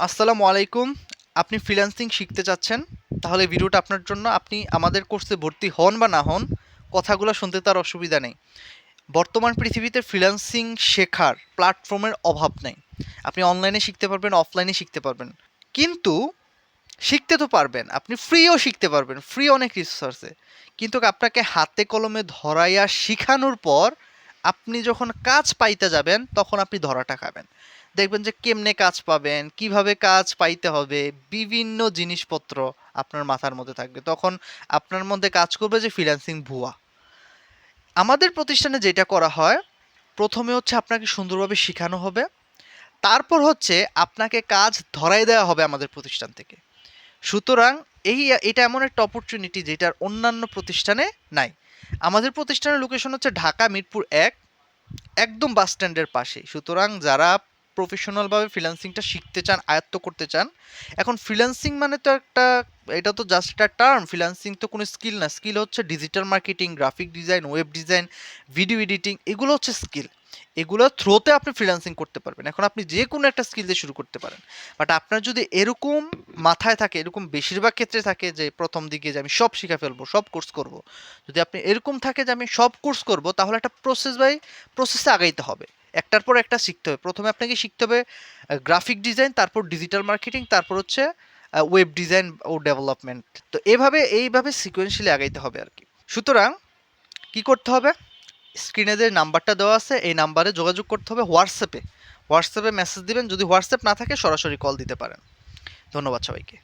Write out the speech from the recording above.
আসসালামু আলাইকুম। আপনি ফ্রিল্যান্সিং শিখতে চাচ্ছেন? তাহলে এই ভিডিওটা আপনার জন্য। আপনি আমাদের কোর্সে ভর্তি হন বা না হন, কথাগুলো শুনতে তার অসুবিধা নেই। বর্তমান পৃথিবীতে ফ্রিল্যান্সিং শেখার প্ল্যাটফর্মের অভাব নেই। আপনি অনলাইনে শিখতে পারবেন, অফলাইনে শিখতে পারবেন। কিন্তু শিখতে তো পারবেন, আপনি ফ্রিও শিখতে পারবেন। ফ্রি অনেক রিসোর্সে। কিন্তু আপনাকে হাতে কলমে ধরাইয়া শিখানোর পর আপনি যখন কাজ পাইতে যাবেন, তখন আপনি ধরাটা খাবেন। দেখবেন যে কেমনে কাজ পাবেন, কিভাবে কাজ পাইতে হবে, বিভিন্ন জিনিসপত্র আপনার মাথার মধ্যে থাকবে। তখন আপনার মধ্যে কাজ করবে যে ফ্রিল্যান্সিং ভুয়া। আমাদের প্রতিষ্ঠানে যেটা করা হয়, প্রথমে হচ্ছে আপনাকে সুন্দরভাবে শিখানো হবে। তারপর হচ্ছে আপনাকে কাজ ধরাই দেওয়া হবে আমাদের প্রতিষ্ঠান থেকে। সুতরাং এটা এমন একটা অপরচুনিটি যেটার অন্যান্য প্রতিষ্ঠানে নাই। আমাদের প্রতিষ্ঠানের লোকেশন হচ্ছে ঢাকা মিরপুর ১, একদম বাস স্ট্যান্ডের পাশেই। সুতরাং যারা প্রফেশনালভাবে ফ্রিল্যান্সিংটা শিখতে চান, আয়ত্ত করতে চান। এখন ফ্রিল্যান্সিং মানে তো একটা, এটা তো জাস্ট একটা টার্ম। ফ্রিল্যান্সিং তো কোনো স্কিল না। স্কিল হচ্ছে digital marketing, graphic design, web design, video editing, এগুলো হচ্ছে স্কিল। এগুলোর থ্রোতে আপনি ফ্রিল্যান্সিং করতে পারবেন। এখন আপনি যে কোনো একটা স্কিল দিয়ে শুরু করতে পারেন। বাট আপনার যদি এরকম মাথায় থাকে, এরকম বেশিরভাগ ক্ষেত্রে থাকে যে প্রথম দিকে যে আমি সব শিখে ফেলবো, সব কোর্স করব। যদি আপনি এরকম থাকে যে আমি সব কোর্স করব, তাহলে একটা প্রসেসে আগাইতে হবে। একটার পর একটা শিখতে হবে। প্রথমে আপনাকে শিখতে হবে গ্রাফিক ডিজাইন, তারপর ডিজিটাল মার্কেটিং, তারপর হচ্ছে ওয়েব ডিজাইন ও ডেভেলপমেন্ট। তো এইভাবে সিকোয়েন্সিয়ালি আগাইতে হবে আর কি। সুতরাং কি করতে হবে? স্ক্রিনে যে নাম্বারটা দেওয়া আছে, এই নাম্বারে যোগাযোগ করতে হবে। হোয়াটসঅ্যাপে মেসেজ দিবেন। যদি হোয়াটসঅ্যাপ না থাকে, সরাসরি কল দিতে পারেন। ধন্যবাদ সবাইকে।